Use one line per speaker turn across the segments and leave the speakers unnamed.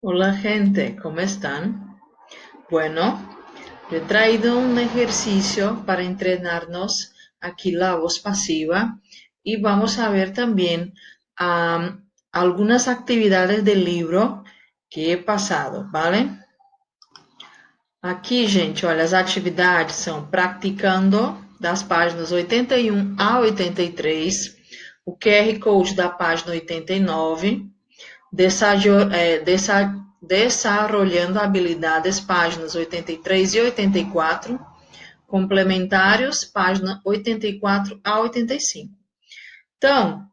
Hola gente, ¿cómo están? Bueno, he traído un ejercicio para entrenarnos aquí la voz pasiva y vamos a ver también algunas actividades del libro que he pasado, ¿vale? Aqui, gente, olha, as atividades são praticando das páginas 81 a 83, o QR Code da página 89, desarrollando habilidades, páginas 83 e 84, complementários, página 84 a 85. Então,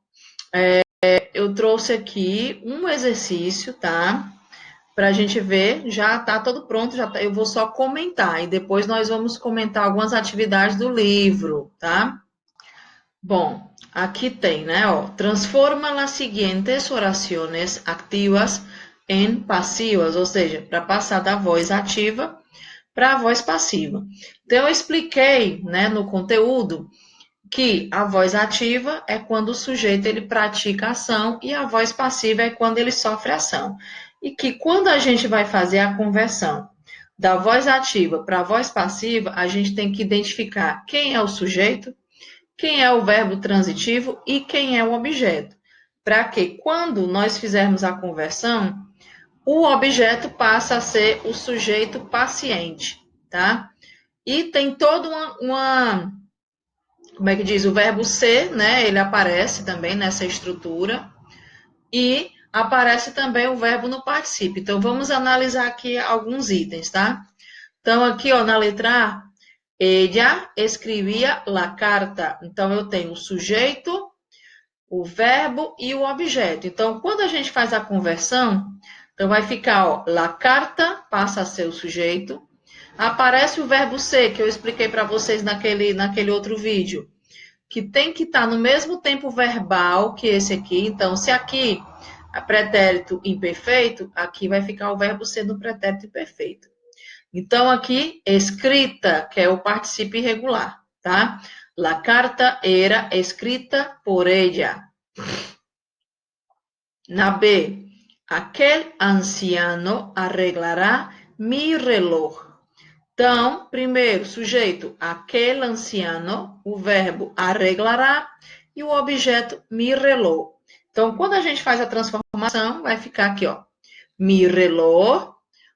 eu trouxe aqui um exercício, tá? Para a gente ver, já tá todo pronto, eu vou só comentar e depois nós vamos comentar algumas atividades do livro, tá? Bom, aqui tem, né? Ó, transforma las siguientes oraciones activas em passivas, ou seja, para passar da voz ativa para a voz passiva. Então, eu expliquei, né, no conteúdo que a voz ativa é quando o sujeito ele pratica ação e a voz passiva é quando ele sofre ação. E que quando a gente vai fazer a conversão da voz ativa para a voz passiva, a gente tem que identificar quem é o sujeito, quem é o verbo transitivo e quem é o objeto. Para que quando nós fizermos a conversão, o objeto passa a ser o sujeito paciente, tá? E tem toda como é que diz? O verbo ser, né? Ele aparece também nessa estrutura. E aparece também o verbo no particípio. Então, vamos analisar aqui alguns itens, tá? Então, aqui, ó, na letra A, ella escrevia la carta. Então, eu tenho o sujeito, o verbo e o objeto. Então, quando a gente faz a conversão, então vai ficar, ó, la carta passa a ser o sujeito. Aparece o verbo ser, que eu expliquei para vocês naquele outro vídeo, que tem que estar no mesmo tempo verbal que esse aqui. Então, se aqui é pretérito imperfeito, aqui vai ficar o verbo ser no pretérito imperfeito. Então, aqui, escrita, que é o particípio irregular, tá? La carta era escrita por ella. Na B, aquel anciano arreglará mi reloj. Então, primeiro, sujeito, aquele anciano, o verbo arreglará e o objeto mi reloj. Então, quando a gente faz a transformação, vai ficar aqui, ó, mi reloj,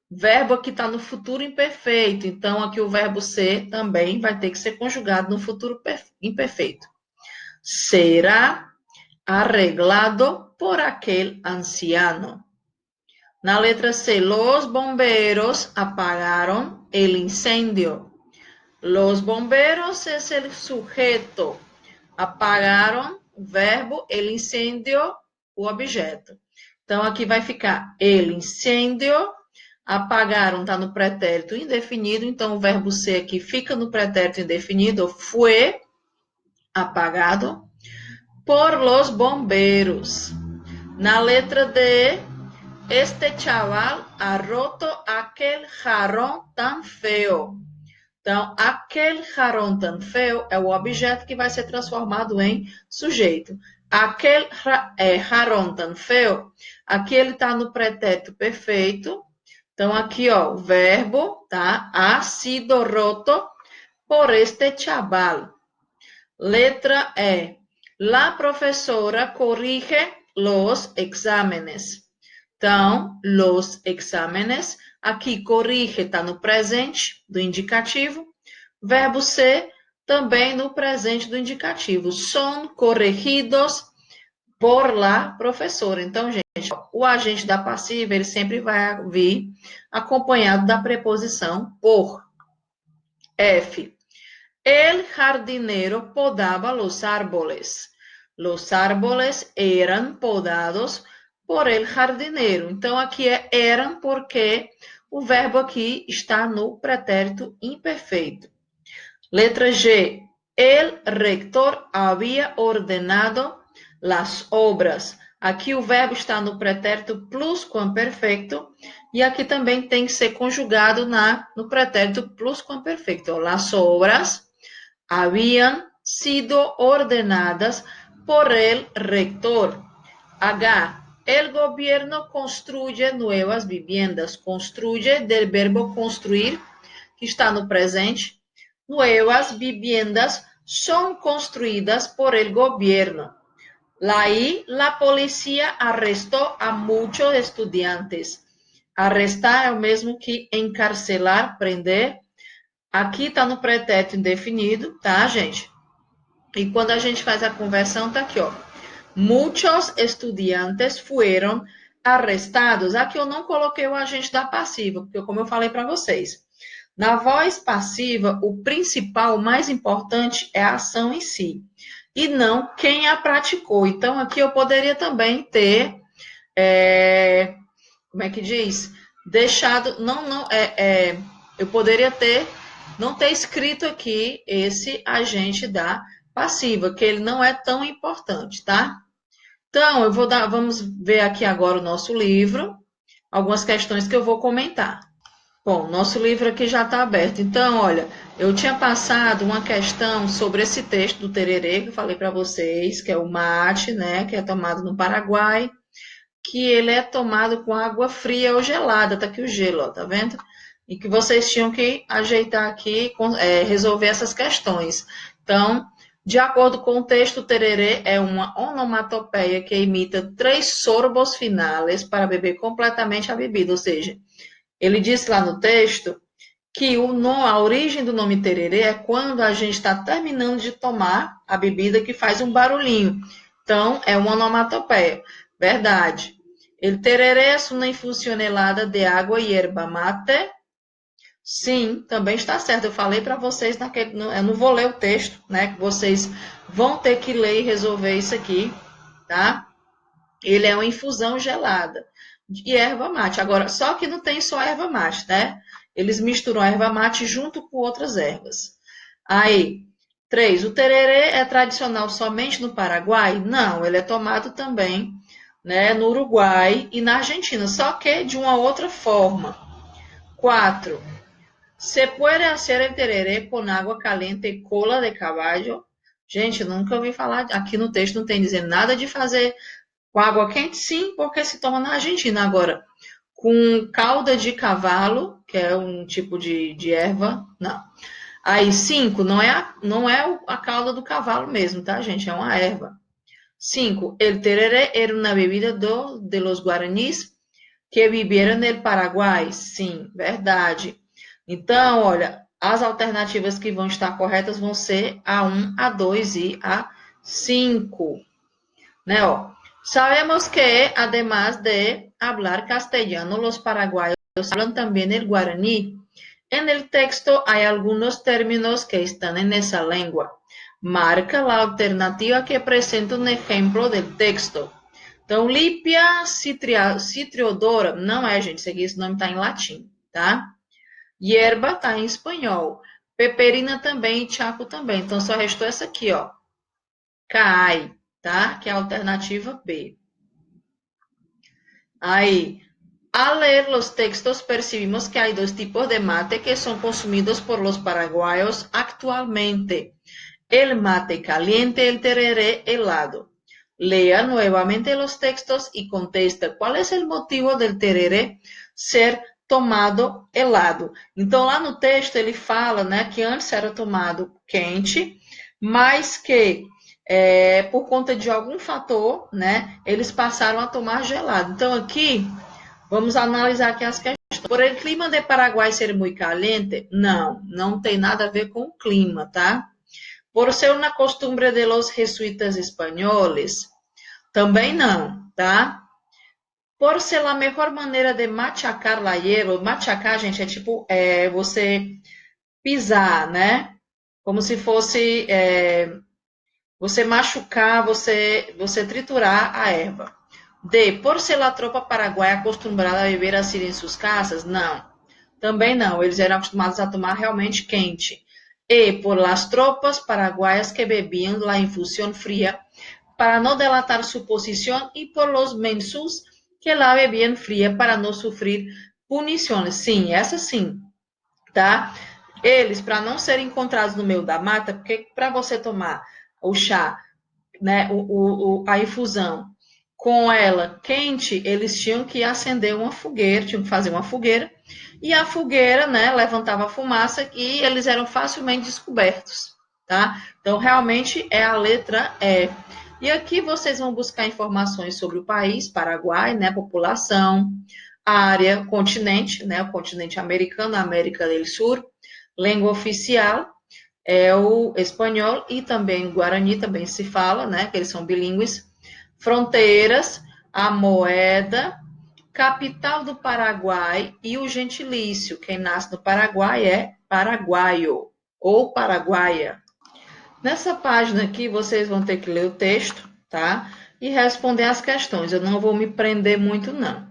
verbo aqui está no futuro imperfeito, então aqui o verbo ser também vai ter que ser conjugado no futuro imperfeito. Será arreglado por aquel anciano. Na letra C, los bomberos apagaron el incendio. Los bomberos es el sujeto. Apagaron, verbo, el incendio, o objeto. Então, aqui vai ficar el incendio. Apagaram está no pretérito indefinido, então o verbo ser aqui fica no pretérito indefinido. Fue apagado por los bomberos. Na letra D, este chaval ha roto aquel jarrón tan feo. Então, aquele jarrón tan feo é o objeto que vai ser transformado em sujeito. Aquele jarrón tan feo, aqui ele está no pretérito perfeito. Então, aqui, ó, o verbo, tá? Ha sido roto por este chaval. Letra E. La professora corrige los exámenes. Então, los exámenes, aqui corrige está no presente do indicativo. Verbo ser também no presente do indicativo. Son corregidos por la professora. Então, gente, o agente da passiva, ele sempre vai vir acompanhado da preposição por. F. El jardinero podaba los árboles. Los árboles eran podados por el jardinero. Então, aqui é eram porque o verbo aqui está no pretérito imperfeito. Letra G. El rector había ordenado las obras. Aqui o verbo está no pretérito plusquamperfeito e aqui também tem que ser conjugado no pretérito plusquamperfeito. Las obras habían sido ordenadas por el rector. H. El gobierno construye nuevas viviendas. Construye del verbo construir, que está no presente. Nuevas viviendas son construidas por el gobierno. Ahí la policía arrestó a muchos estudiantes. Arrestar é o mesmo que encarcelar, prender. Aqui está no pretérito indefinido, tá, gente? E quando a gente faz a conversão, tá aqui, ó. Muitos estudiantes foram arrestados. Aqui eu não coloquei o agente da passiva, porque como eu falei para vocês, na voz passiva, o principal, o mais importante é a ação em si, e não quem a praticou. Então, aqui eu poderia também ter, como é que diz? Deixado, eu poderia ter, não ter escrito aqui esse agente da passiva, que ele não é tão importante, tá? Então, vamos ver aqui agora o nosso livro, algumas questões que eu vou comentar. Bom, nosso livro aqui já está aberto. Então, olha, eu tinha passado uma questão sobre esse texto do tererê, que eu falei para vocês, que é o mate, né, que é tomado no Paraguai, que ele é tomado com água fria ou gelada, tá aqui o gelo, ó, tá vendo? E que vocês tinham que ajeitar aqui, resolver essas questões. Então, de acordo com o texto, o tererê é uma onomatopeia que imita 3 sorbos finales para beber completamente a bebida, ou seja, ele disse lá no texto que a origem do nome tererê é quando a gente está terminando de tomar a bebida que faz um barulhinho. Então, é uma onomatopeia. Verdade. El tereré es una infusión helada de água e erva mate. Sim, também está certo. Eu falei para vocês, eu não vou ler o texto, né? Que vocês vão ter que ler e resolver isso aqui, tá? Ele é uma infusão gelada de erva mate. Agora, só que não tem só erva mate, né? Eles misturam a erva mate junto com outras ervas. Aí, 3. O tererê é tradicional somente no Paraguai? Não, ele é tomado também, né, no Uruguai e na Argentina, só que de uma outra forma. 4. Se puede hacer el tereré con agua caliente e cola de caballo? Gente, eu nunca ouvi falar, aqui no texto não tem dizendo nada de fazer com água quente, sim, porque se toma na Argentina. Agora, com cauda de cavalo, que é um tipo de erva, não. Aí, 5, não é a cauda do cavalo mesmo, tá, gente? É uma erva. 5. El tereré era uma bebida de los guaraníes que viveram no Paraguai? Sim, verdade. Então, olha, as alternativas que vão estar corretas vão ser a 1, a 2 e a 5. Né, ó. Sabemos que, además de hablar castellano, los paraguayos hablan también el guaraní. En el texto hay algunos términos que están en esa lengua. Marca la alternativa que presenta um exemplo del texto. Então, Lípia citriodora, não é, gente, esse nome está em latim, tá? Hierba está em espanhol. Peperina também e chaco também. Então, só restou essa aqui, ó. Cai, tá? Que é a alternativa B. Aí, al leer los textos percibimos que hay 2 tipos de mate que son consumidos por los paraguayos actualmente. El mate caliente y el tereré helado. Lea nuevamente los textos y contesta cuál es el motivo del tereré ser tomado helado. Então, lá no texto, ele fala, né, que antes era tomado quente, mas que por conta de algum fator, né, eles passaram a tomar gelado. Então, aqui, vamos analisar aqui as questões. Por el clima de Paraguai ser muito caliente? Não, não tem nada a ver com o clima, tá? Por ser uma costumbre de los jesuitas espanhóis? Também não, tá? Por ser a melhor maneira de machacar la hierba. Machacar, gente, é tipo você pisar, né? Como se fosse você machucar, você triturar a erva. D. Por ser a tropa paraguaia acostumada a beber assim em suas casas? Não. Também não. Eles eram acostumados a tomar realmente quente. E. Por las tropas paraguaias que bebiam la infusión fría para no delatar su posición y por los mensus que la bebían fría para no sufrir punições. Sim, essa sim, tá? Eles, para não serem encontrados no meio da mata, porque para você tomar o chá, né, a infusão, com ela quente, eles tinham que acender uma fogueira, tinham que fazer uma fogueira, e a fogueira, né, levantava fumaça e eles eram facilmente descobertos, tá? Então, realmente é a letra E. E aqui vocês vão buscar informações sobre o país, Paraguai, né, população, área, continente, né, o continente americano, América do Sul, língua oficial, é o espanhol e também o guarani também se fala, né, que eles são bilíngues, fronteiras, a moeda, capital do Paraguai e o gentilício. Quem nasce no Paraguai é paraguaio ou paraguaia. Nessa página aqui, vocês vão ter que ler o texto, tá? E responder as questões. Eu não vou me prender muito, não.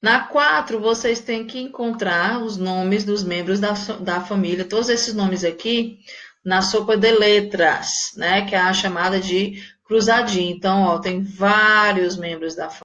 Na 4, vocês têm que encontrar os nomes dos membros da família, todos esses nomes aqui, na sopa de letras, né? Que é a chamada de cruzadinha. Então, ó, tem vários membros da família.